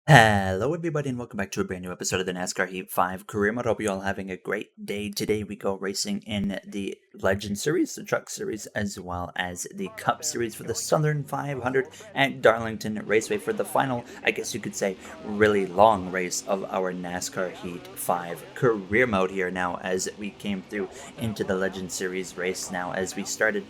Hello, everybody, and welcome back to a brand new episode of the NASCAR Heat 5 Career Mode. Hope you all having a great day. Today, we go racing in the Legend Series, the Truck Series, as well as the Cup Series for the Southern 500 at Darlington Raceway for the final, I guess you could say, really long race of our NASCAR Heat 5 Career Mode here now as we came through into the Legend Series race now as we started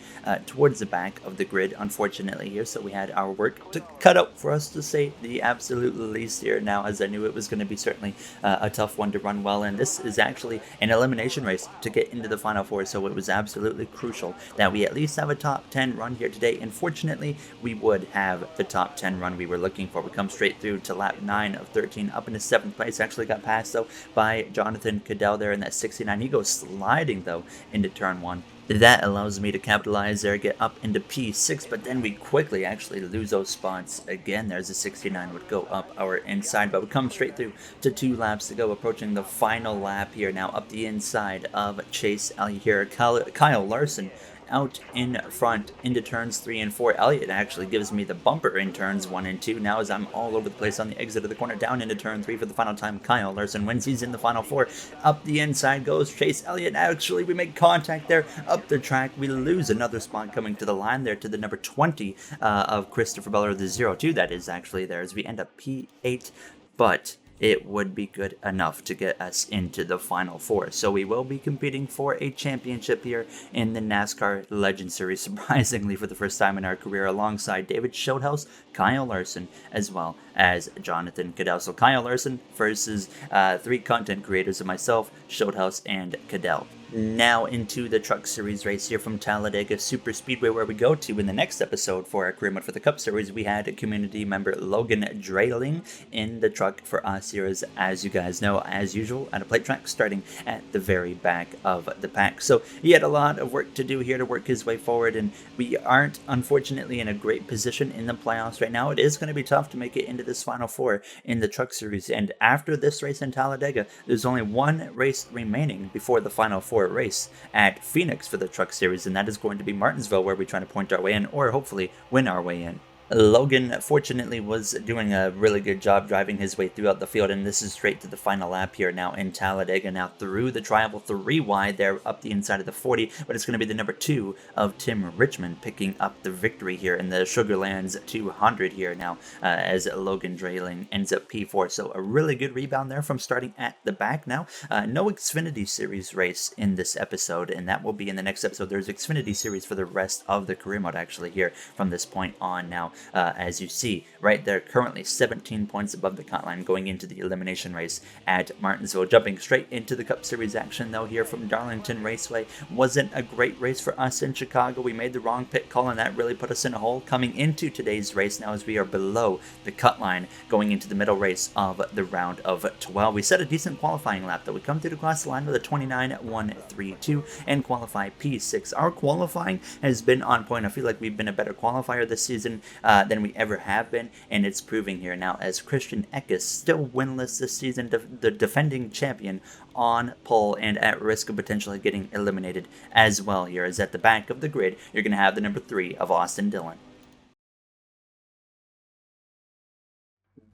towards the back of the grid, unfortunately, here. So we had our work to cut out for us, to say the absolute least here now, as I knew it was going to be certainly a tough one to run well. And this is actually an elimination race to get into the final four, so it was absolutely crucial that we at least have a top 10 run here today. And fortunately, we would have the top 10 run we were looking for. We come straight through to lap 9 of 13 up into 7th place. Actually got passed though by Jonathan Cadell there in that 69. He goes sliding though into turn 1. That allows me to capitalize there, get up into P6, but then we quickly actually lose those spots again. There's a 69 would go up our inside, but we come straight through to 2 laps to go, approaching the final lap here now up the inside of Chase Elliott here. Kyle Larson out in front into turns 3 and 4. Elliott actually gives me the bumper in turns 1 and 2 now as I'm all over the place on the exit of the corner down into turn 3 for the final time. Kyle Larson wins. He's in the final 4. Up the inside goes Chase Elliott. Actually, we make contact there up the track. We lose another spot coming to the line there to the number 20 of Christopher Beller, the 02 that is actually there, as we end up P8, but it would be good enough to get us into the final 4. So we will be competing for a championship here in the NASCAR Legend Series, surprisingly for the first time in our career, alongside David Schildhouse, Kyle Larson, as well as Jonathan Cadell. So Kyle Larson versus 3 content creators of myself, Schildhouse, and Cadell. Now into the Truck Series race here from Talladega Super Speedway, where we go to in the next episode for our career mode for the Cup Series. We had community member Logan Drayling in the truck for us here, as you guys know, as usual, at a plate track starting at the very back of the pack. So he had a lot of work to do here to work his way forward, and we aren't, unfortunately, in a great position in the playoffs right now. It is going to be tough to make it into this Final 4 in the Truck Series, and after this race in Talladega, there's only one race remaining before the Final 4 race at Phoenix for the Truck Series, and that is going to be Martinsville, where we try to point our way in, or hopefully win our way in. Logan, fortunately, was doing a really good job driving his way throughout the field, and this is straight to the final lap here now in Talladega, now through the Triangle 3 wide there up the inside of the 40, but it's going to be the number 2 of Tim Richmond picking up the victory here in the Sugarlands 200 here now as Logan Drayling ends up P4. So a really good rebound there from starting at the back now. No Xfinity Series race in this episode, and that will be in the next episode. There's Xfinity Series for the rest of the career mode actually here from this point on now. As you see right there, currently 17 points above the cut line going into the elimination race at Martinsville. Jumping straight into the Cup Series action though here from Darlington Raceway. Wasn't a great race for us in Chicago. We made the wrong pit call, and that really put us in a hole coming into today's race now, as we are below the cut line going into the middle race of the round of 12. We set a decent qualifying lap though. We come through to cross the line with a 29.132 and qualify P6. Our qualifying has been on point. I feel like we've been a better qualifier this season than we ever have been, and it's proving here now as Christian Eckes, still winless this season, the defending champion, on pole and at risk of potentially getting eliminated as well here, as at the back of the grid you're going to have the number 3 of Austin Dillon.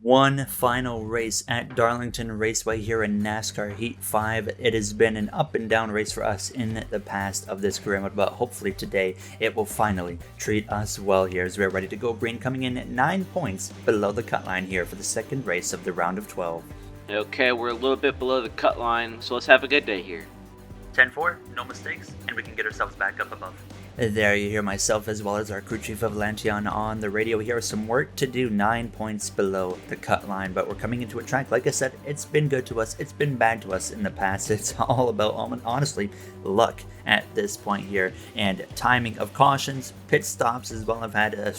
One final race at Darlington Raceway here in NASCAR Heat 5. It has been an up and down race for us in the past of this career mode, but hopefully today it will finally treat us well here as we're ready to go green, coming in at 9 points below the cut line here for the second race of the round of 12. Okay, we're a little bit below the cut line, so let's have a good day here. 10-4, no mistakes, and we can get ourselves back up above. There you hear myself as well as our crew chief of Lantion on the radio. Here is some work to do, 9 points below the cut line, but we're coming into a track. Like I said, it's been good to us. It's been bad to us in the past. It's all about, honestly, luck at this point here, and timing of cautions, pit stops as well. I've had a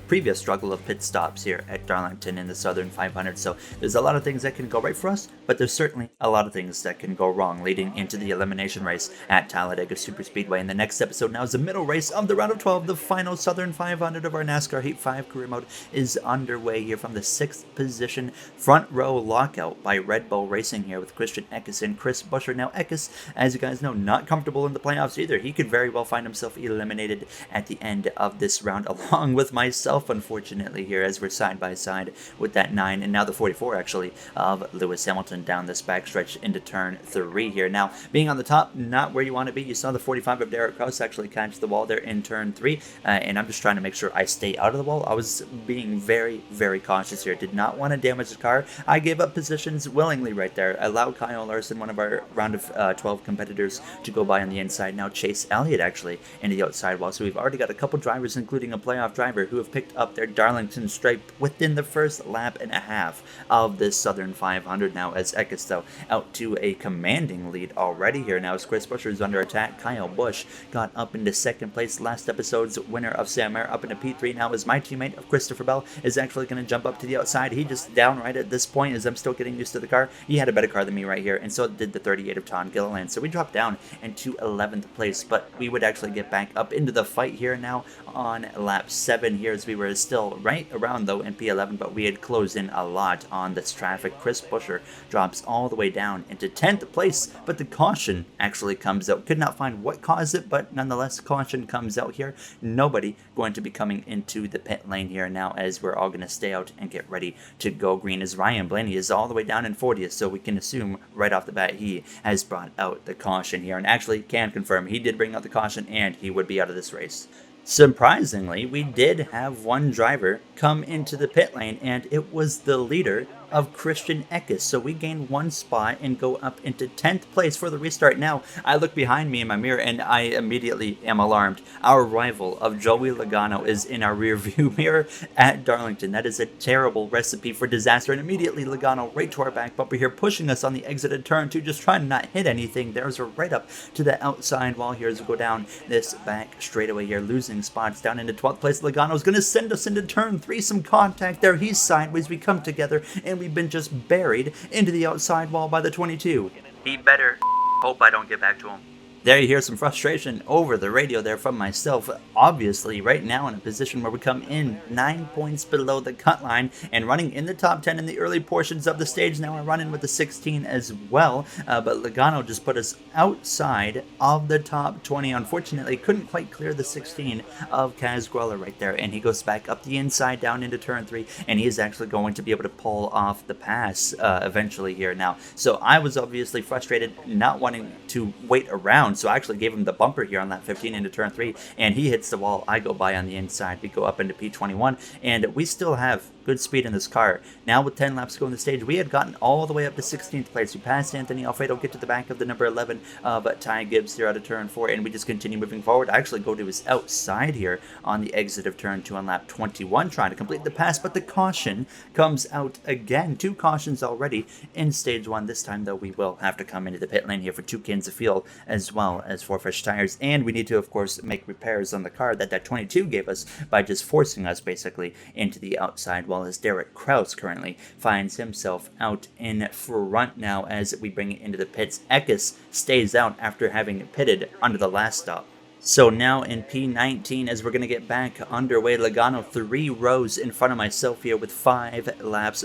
previous struggle of pit stops here at Darlington in the Southern 500, so there's a lot of things that can go right for us, but there's certainly a lot of things that can go wrong leading into the elimination race at Talladega Super Speedway. In the next next episode now is the middle race of the round of 12. The final Southern 500 of our NASCAR Heat 5 career mode is underway here from the 6th position. Front row lockout by Red Bull Racing here with Christian Eckes and Chris Buescher. Now Eckes, as you guys know, not comfortable in the playoffs either. He could very well find himself eliminated at the end of this round, along with myself, unfortunately, here as we're side by side with that 9 and now the 44 actually of Lewis Hamilton down this backstretch into turn 3 here. Now, being on the top, not where you want to be. You saw the 45 of Derek Kraus actually catch the wall there in turn 3, and I'm just trying to make sure I stay out of the wall. I was being very, very cautious here. Did not want to damage the car. I gave up positions willingly right there. Allowed Kyle Larson, one of our round of 12 competitors, to go by on the inside. Now Chase Elliott actually into the outside wall. So we've already got a couple drivers, including a playoff driver, who have picked up their Darlington stripe within the first lap and a half of this Southern 500 now, as Eckes, though, out to a commanding lead already here now as Chris Buescher is under attack. Kyle Busch got up into second place. Last episode's winner of Sam Mayer up into P3 now as my teammate of Christopher Bell is actually going to jump up to the outside. He just downright at this point as I'm still getting used to the car. He had a better car than me right here, and so did the 38 of Tom Gilliland. So we dropped down into 11th place, but we would actually get back up into the fight here now on lap 7 here as we were still right around though in P11, but we had closed in a lot on this traffic. Chris Buescher drops all the way down into 10th place, but the caution actually comes out. Could not find what caused it, but nonetheless caution comes out here. Nobody going to be coming into the pit lane here now as we're all going to stay out and get ready to go green as Ryan Blaney is all the way down in 40th, so we can assume right off the bat he has brought out the caution here, and actually can confirm he did bring out the caution and he would be out of this race. Surprisingly, we did have one driver come into the pit lane, and it was the leader of Christian Eckes. So we gain one spot and go up into 10th place for the restart. Now, I look behind me in my mirror and I immediately am alarmed. Our rival of Joey Logano is in our rear view mirror at Darlington. That is a terrible recipe for disaster. And immediately Logano right to our back bumper here, pushing us on the exit of turn 2, just trying to not hit anything. There's a right up to the outside wall here as we go down this back straightaway here, losing spots down into 12th place. Logano's going to send us into turn 3. Some contact there. He's sideways. We come together and we've been just buried into the outside wall by the 22. He better hope I don't get back to him. There you hear some frustration over the radio there from myself. Obviously, right now in a position where we come in 9 points below the cut line and running in the top 10 in the early portions of the stage. Now we're running with the 16 as well, but Logano just put us outside of the top 20. Unfortunately, couldn't quite clear the 16 of Kaz Grella right there, and he goes back up the inside down into turn 3, and he is actually going to be able to pull off the pass eventually here now. So I was obviously frustrated, not wanting to wait around. So I actually gave him the bumper here on lap 15 into turn 3, and he hits the wall. I go by on the inside. We go up into P21, and we still have good speed in this car. Now with 10 laps to go in the stage, we had gotten all the way up to 16th place. We passed Anthony Alfredo, get to the back of the number 11 of Ty Gibbs here out of turn 4, and we just continue moving forward. I actually go to his outside here on the exit of turn 2 on lap 21, trying to complete the pass, but the caution comes out again. 2 cautions already in stage 1. This time, though, we will have to come into the pit lane here for 2 cans of fuel as well as 4 fresh tires, and we need to, of course, make repairs on the car that 22 gave us by just forcing us basically into the outside, while as Derek Kraus currently finds himself out in front now as we bring it into the pits. Eckes stays out after having pitted under the last stop. So now in P19, as we're going to get back underway, Logano 3 rows in front of myself here with 4 laps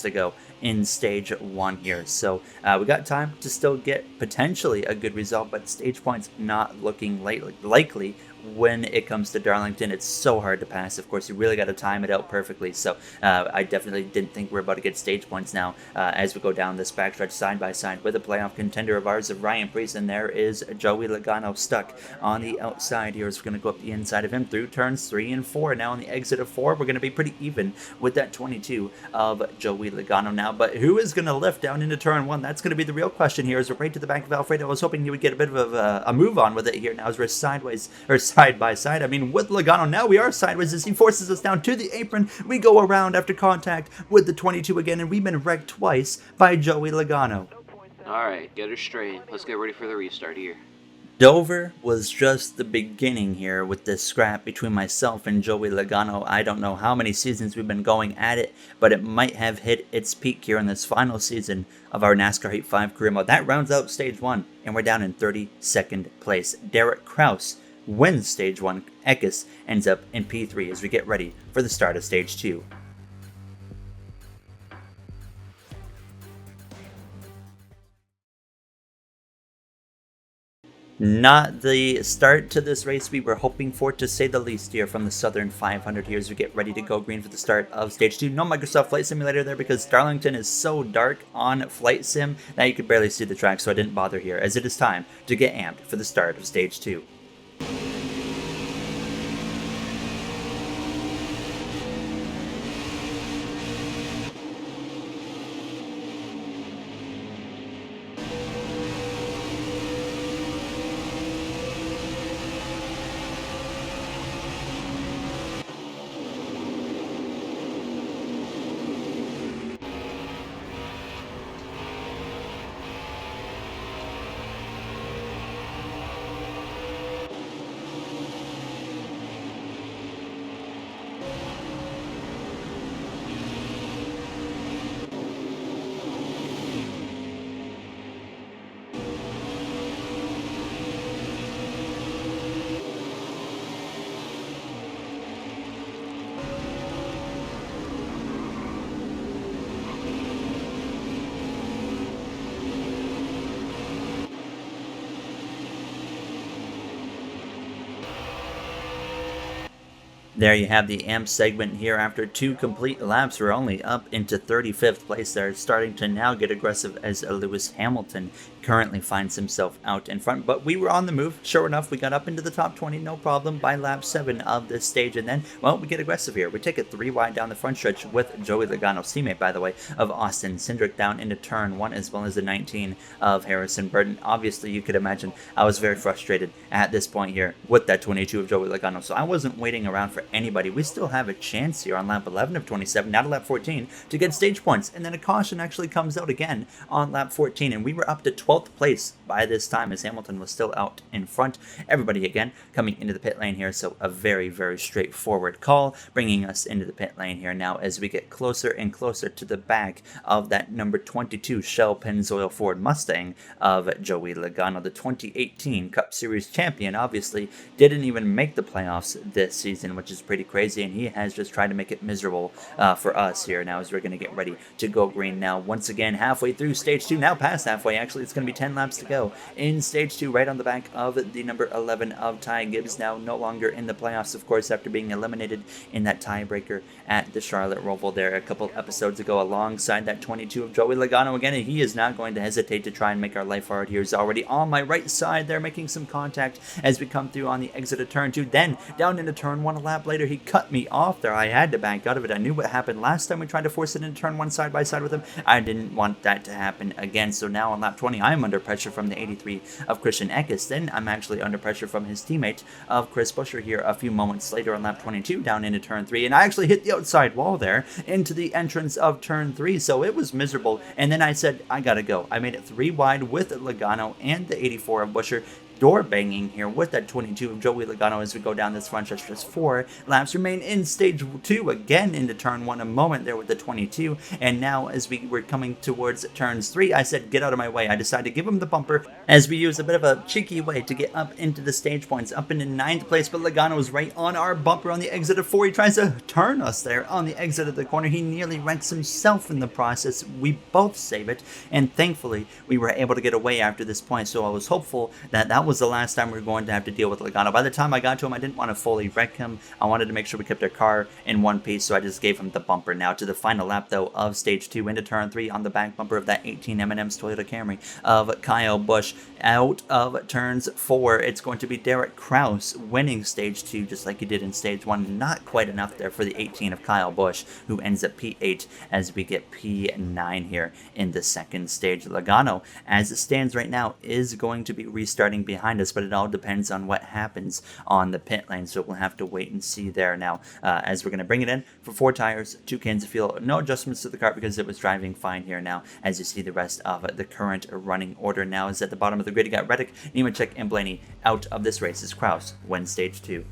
to go in stage 1 here. So we got time to still get potentially a good result, but stage points not looking likely when it comes to Darlington. It's so hard to pass. Of course, you really got to time it out perfectly. So I definitely didn't think we're about to get stage points now as we go down this backstretch side by side with a playoff contender of ours of Ryan Preece, and there is Joey Logano stuck on the outside here as we're going to go up the inside of him through turns 3 and 4. Now on the exit of 4, we're going to be pretty even with that 22 of Joey Logano now, but who is going to lift down into turn 1? That's going to be the real question here as we're right to the back of Alfredo. I was hoping he would get a bit of a move on with it here now as we're sideways, or side by side. I mean, with Logano now we are sideways as he forces us down to the apron. We go around after contact with the 22 again, and we've been wrecked twice by Joey Logano. Alright, get her straight. Let's get ready for the restart here. Dover was just the beginning here with this scrap between myself and Joey Logano. I don't know how many seasons we've been going at it, but it might have hit its peak here in this final season of our NASCAR Heat 5 career mode. That rounds out Stage 1, and we're down in 32nd place. Derek Kraus wins Stage 1. Eckes ends up in P3 as we get ready for the start of Stage 2. Not the start to this race we were hoping for, to say the least, here from the Southern 500 here as we get ready to go green for the start of Stage 2. No Microsoft Flight Simulator there because Darlington is so dark on Flight Sim that you could barely see the track, so I didn't bother here, as it is time to get amped for the start of Stage 2. There you have the AMP segment here. After 2 complete laps, we're only up into 35th place there, starting to now get aggressive as Lewis Hamilton currently finds himself out in front. But we were on the move. Sure enough, we got up into the top 20, no problem, by lap 7 of this stage. And then, well, we get aggressive here. We take it 3 wide down the front stretch with Joey Logano's teammate, by the way, of Austin Cindric down into turn 1, as well as the 19 of Harrison Burton. Obviously, you could imagine I was very frustrated at this point here with that 22 of Joey Logano. So I wasn't waiting around for anybody. We still have a chance here on lap 11 of 27, now to lap 14, to get stage points. And then a caution actually comes out again on lap 14, and we were up to 12th place by this time as Hamilton was still out in front. Everybody again coming into the pit lane here, so a very, very straightforward call, bringing us into the pit lane here now as we get closer and closer to the back of that number 22 Shell Pennzoil Ford Mustang of Joey Logano, the 2018 Cup Series champion. Obviously didn't even make the playoffs this season, which is pretty crazy, and he has just tried to make it miserable for us here now as we're going to get ready to go green now. Once again, halfway through stage 2, now past halfway actually. It's going to be 10 laps to go in stage 2, right on the back of the number 11 of Ty Gibbs, now no longer in the playoffs, of course, after being eliminated in that tiebreaker at the Charlotte Roval there a couple episodes ago, alongside that 22 of Joey Logano again, and he is not going to hesitate to try and make our life hard here. He's already on my right side there, making some contact as we come through on the exit of turn 2. Then down into turn 1 a lap later, he cut me off there. I had to back out of it. I knew what happened last time we tried to force it into turn 1 side by side with him. I didn't want that to happen again. So now on lap 20, I'm under pressure from the 83 of Christian Eckes. Then I'm actually under pressure from his teammate of Chris Buescher here a few moments later on lap 22 down into turn 3. And I actually hit the outside wall there into the entrance of turn 3. So it was miserable. And then I said, I gotta go. I made it 3 wide with Logano and the 84 of Buescher. Door banging here with that 22 of Joey Logano as we go down this front stretch. Just 4 laps remain in stage 2, again into turn 1 a moment there with the 22. And now as we were coming towards turns 3, I said get out of my way. I decided to give him the bumper as we use a bit of a cheeky way to get up into the stage points, up into 9th place. But Logano is right on our bumper on the exit of 4. He tries to turn us there on the exit of the corner. He nearly wrecks himself in the process. We both save it, and thankfully we were able to get away after this point. So I was hopeful that was the last time we were going to have to deal with Logano. By the time I got to him, I didn't want to fully wreck him. I wanted to make sure we kept our car in one piece, so I just gave him the bumper. Now to the final lap, though, of stage 2 into turn 3 on the back bumper of that 18 M&M's Toyota Camry of Kyle Busch. Out of turns 4, it's going to be Derek Kraus winning stage 2 just like he did in stage 1. Not quite enough there for the 18 of Kyle Busch, who ends up P8 as we get P9 here in the second stage. Logano, as it stands right now, is going to be restarting behind behind us, but it all depends on what happens on the pit lane. So we'll have to wait and see there now as we're going to bring it in for 4 tires, 2 cans of fuel. No adjustments to the car because it was driving fine here now. As you see, the rest of the current running order now is at the bottom of the grid. You got Reddick, Nemechek, and Blaney out of this race as Kraus wins stage 2.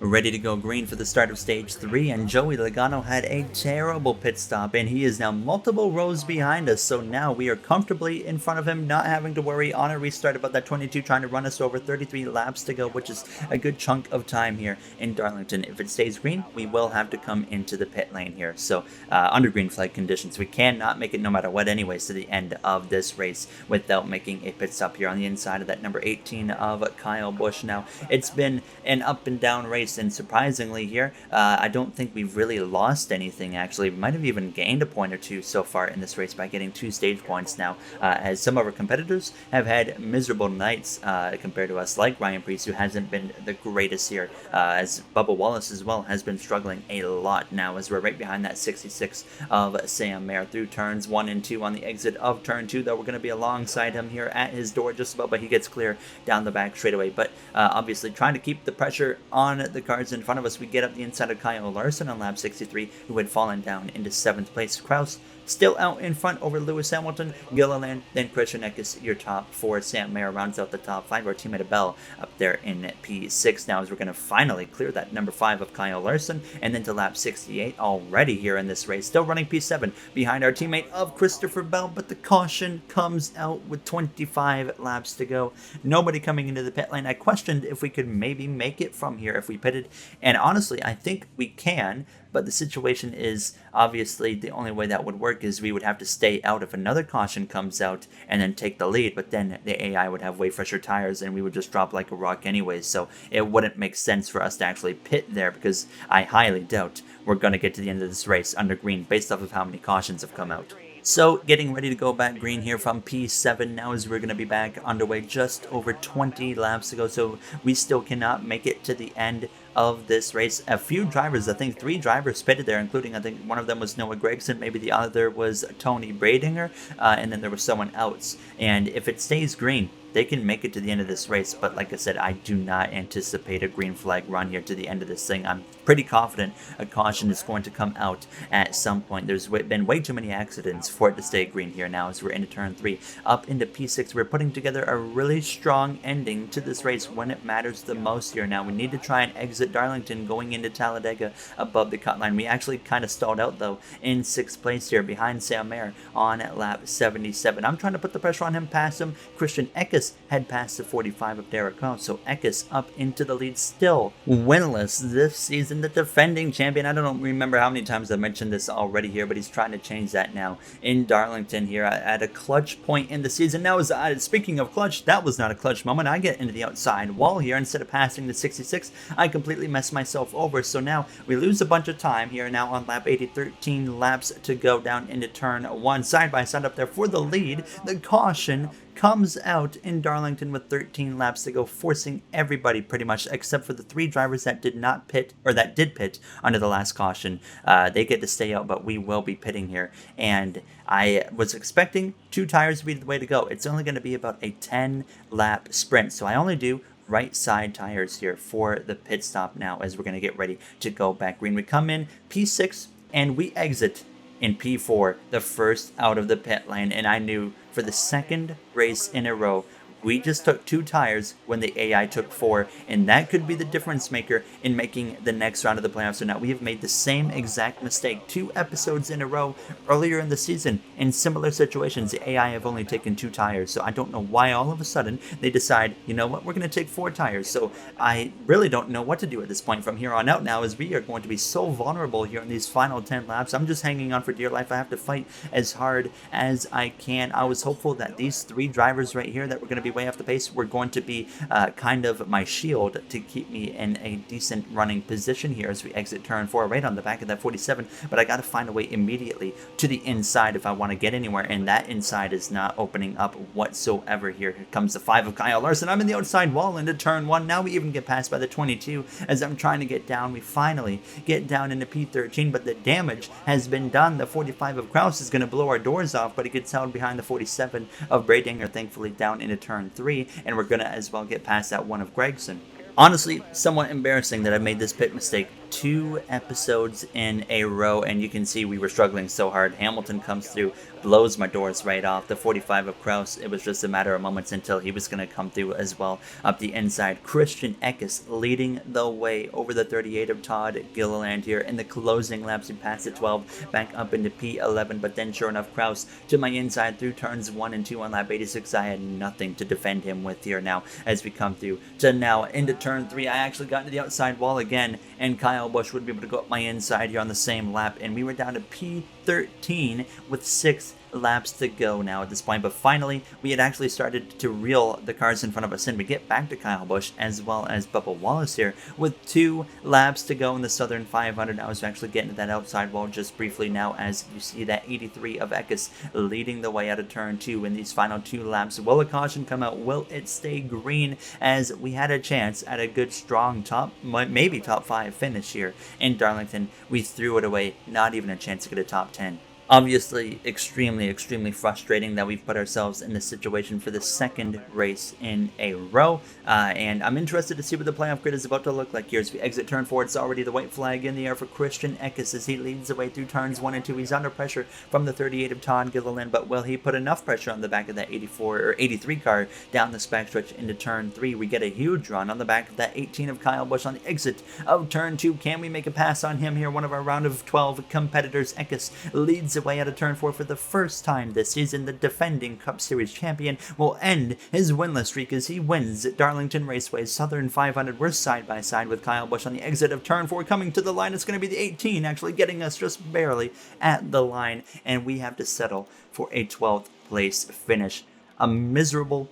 Ready to go green for the start of stage 3, and Joey Logano had a terrible pit stop, and he is now multiple rows behind us, so now we are comfortably in front of him, not having to worry on a restart about that 22 trying to run us over. 33 laps to go, which is a good chunk of time here in Darlington. If it stays green, we will have to come into the pit lane here, so under green flag conditions, we cannot make it no matter what anyways to the end of this race without making a pit stop here on the inside of that number 18 of Kyle Busch. Now, it's been an up and down race, and surprisingly here, I don't think we've really lost anything actually. We might have even gained a point or two so far in this race by getting 2 stage points now, as some of our competitors have had miserable nights compared to us, like Ryan Preece, who hasn't been the greatest here, as Bubba Wallace as well has been struggling a lot now, as we're right behind that 66 of Sam Mayer through turns 1 and 2 on the exit of turn 2, though we're going to be alongside him here at his door just about, but he gets clear down the back straightaway. But obviously trying to keep the pressure on the cars in front of us, we get up the inside of Kyle Larson on lap 63, who had fallen down into 7th place. Kraus still out in front over Lewis Hamilton, Gilliland, then Christian Eckes, your top 4. Sam Mayer rounds out the top 5. Our teammate Abel up there in P6 now, as we're going to finally clear that number 5 of Kyle Larson, and then to lap 68 already here in this race. Still running P7 behind our teammate of Christopher Bell, but the caution comes out with 25 laps to go. Nobody coming into the pit lane. I questioned if we could maybe make it from here if we pitted, and honestly, I think we can. But the situation is, obviously, the only way that would work is we would have to stay out if another caution comes out and then take the lead. But then the AI would have way fresher tires and we would just drop like a rock anyways. So it wouldn't make sense for us to actually pit there, because I highly doubt we're going to get to the end of this race under green based off of how many cautions have come out. So getting ready to go back green here from P7 now, as we're going to be back underway just over 20 laps to go. So we still cannot make it to the end of this race. A few drivers, I think 3 drivers pitted there, including, I think one of them was Noah Gragson, maybe the other was Tony Bradinger, and then there was someone else. And if it stays green, they can make it to the end of this race, but like I said, I do not anticipate a green flag run here to the end of this thing. I'm pretty confident a caution is going to come out at some point. There's been way too many accidents for it to stay green here now, as we're into turn 3. Up into P6, we're putting together a really strong ending to this race when it matters the most here now. We need to try and exit Darlington going into Talladega above the cut line. We actually kind of stalled out though in 6th place here behind Sam Mayer on lap 77. I'm trying to put the pressure on him, pass him. Christian Eckes had passed the 45 of Derek Kraus, so Eckes up into the lead, still winless this season, the defending champion. I don't remember how many times I mentioned this already here, but he's trying to change that now in Darlington here at a clutch point in the season. Now, speaking of clutch, that was not a clutch moment. I get into the outside wall here. Instead of passing the 66, I completely messed myself over, so now we lose a bunch of time here now on lap 80. 13 laps to go down into turn 1. Side by side up there for the lead. The caution comes out in Darlington with 13 laps to go, forcing everybody pretty much, except for the 3 drivers that did not pit, or that did pit under the last caution. They get to stay out, but we will be pitting here. And I was expecting 2 tires to be the way to go. It's only going to be about a 10-lap sprint, so I only do right side tires here for the pit stop now, as we're going to get ready to go back green. We come in P6 and we exit in P4, the first out of the pit lane, and I knew for the 2nd race in a row we just took 2 tires when the AI took 4, and that could be the difference maker in making the next round of the playoffs. So now we have made the same exact mistake 2 episodes in a row earlier in the season in similar situations. The AI have only taken 2 tires, so I don't know why all of a sudden they decide, you know what, we're going to take 4 tires. So I really don't know what to do at this point from here on out now, as we are going to be so vulnerable here in these final 10 laps. I'm just hanging on for dear life. I have to fight as hard as I can. I was hopeful that these 3 drivers right here that we're going to be way off the pace were going to be kind of my shield to keep me in a decent running position here as we exit turn 4 right on the back of that 47. But I got to find a way immediately to the inside if I want to get anywhere, and that inside is not opening up whatsoever here. Here comes the 5 of Kyle Larson. I'm in the outside wall into turn 1. Now we even get passed by the 22 as I'm trying to get down. We finally get down into P13, but the damage has been done. The 45 of Kraus is going to blow our doors off, but he gets held behind the 47 of Braydinger, thankfully down into turn 3, and we're going to as well get past that 1 of Gregson. Honestly, somewhat embarrassing that I made this pit mistake 2 episodes in a row, and you can see we were struggling so hard. Hamilton comes through, blows my doors right off. The 45 of Kraus, it was just a matter of moments until he was going to come through as well up the inside. Christian Eckes leading the way over the 38 of Todd Gilliland here. In the closing laps, we passed the 12 back up into P11, but then sure enough, Kraus to my inside through turns 1 and 2 on lap 86. I had nothing to defend him with here now as we come through to now into turn 3. I actually got into the outside wall again, and Kyle Busch would be able to go up my inside here on the same lap, and we were down to P13 with 6 laps to go now at this point. But finally, we had actually started to reel the cars in front of us in. We get back to Kyle Busch as well as Bubba Wallace here with 2 laps to go in the Southern 500. I was actually getting to that outside wall just briefly now as you see that 83 of Eckes leading the way out of turn 2 in these final 2 laps. Will a caution come out? Will it stay green? As we had a chance at a good strong maybe top 5 finish here in Darlington. We threw it away. Not even a chance to get a top 10. Obviously, extremely frustrating that we've put ourselves in this situation for the 2nd race in a row. And I'm interested to see what the playoff grid is about to look like here. As we exit turn 4, it's already the white flag in the air for Christian Eckes as he leads the way through turns 1 and 2. He's under pressure from the 38 of Todd Gilliland, but will he put enough pressure on the back of that 84 or 83 car down the backstretch into turn 3? We get a huge run on the back of that 18 of Kyle Busch on the exit of turn 2. Can we make a pass on him here? One of our round of 12 competitors. Eckes leads away out of turn 4 for the first time this season. The defending Cup Series champion will end his winless streak as he wins at Darlington Raceway's Southern 500. We're side by side with Kyle Busch on the exit of turn 4. Coming to the line, it's going to be the 18 actually getting us just barely at the line, and we have to settle for a 12th place finish. A miserable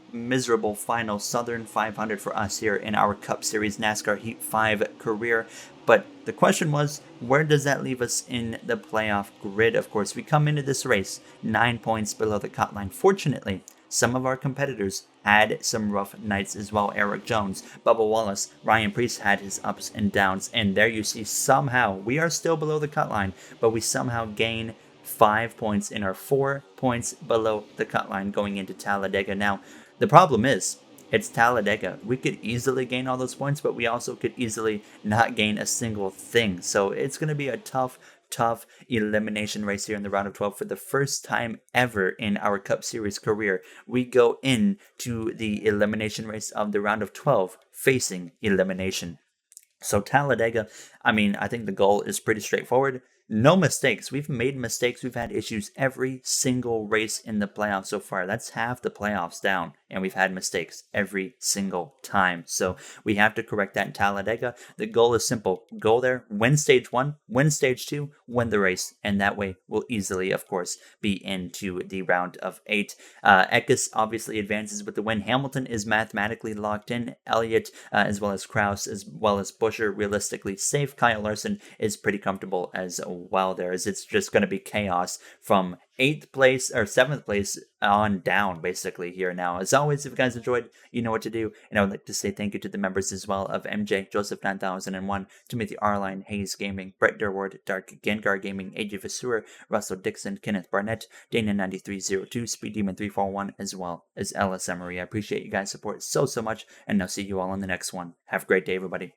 final Southern 500 for us here in our Cup Series NASCAR Heat 5 career. But the question was, where does that leave us in the playoff grid? Of course, we come into this race 9 points below the cut line. Fortunately, some of our competitors had some rough nights as well. Eric Jones, Bubba Wallace, Ryan Preece had his ups and downs. And there you see somehow we are still below the cut line, but we somehow gain 5 points and are 4 points below the cut line going into Talladega. Now, the problem is, it's Talladega. We could easily gain all those points, but we also could easily not gain a single thing. So it's going to be a tough elimination race here in the round of 12 for the first time ever in our Cup Series career. We go into the elimination race of the round of 12 facing elimination. So Talladega, I think the goal is pretty straightforward. No mistakes. We've made mistakes. We've had issues every single race in the playoffs so far. That's half the playoffs down, and we've had mistakes every single time. So we have to correct that in Talladega. The goal is simple. Go there, win stage 1, win stage 2, win the race, and that way we'll easily, of course, be into the round of 8. Eckes obviously advances with the win. Hamilton is mathematically locked in. Elliott, as well as Kraus, as well as Buescher, realistically safe. Kyle Larson is pretty comfortable as well there, as it's just going to be chaos from 8th place or 7th place on down basically here now. As always, if you guys enjoyed, you know what to do, and I would like to say thank you to the members as well of MJ, Joseph 9001, Timothy Arline, Hayes Gaming, Brett Durward, Dark Gengar Gaming, AJ Vasur, Russell Dixon, Kenneth Barnett, Dana 9302, Speed Demon 341, as well as Ellis Emery. I appreciate you guys' support so much, and I'll see you all in the next one. Have a great day, everybody.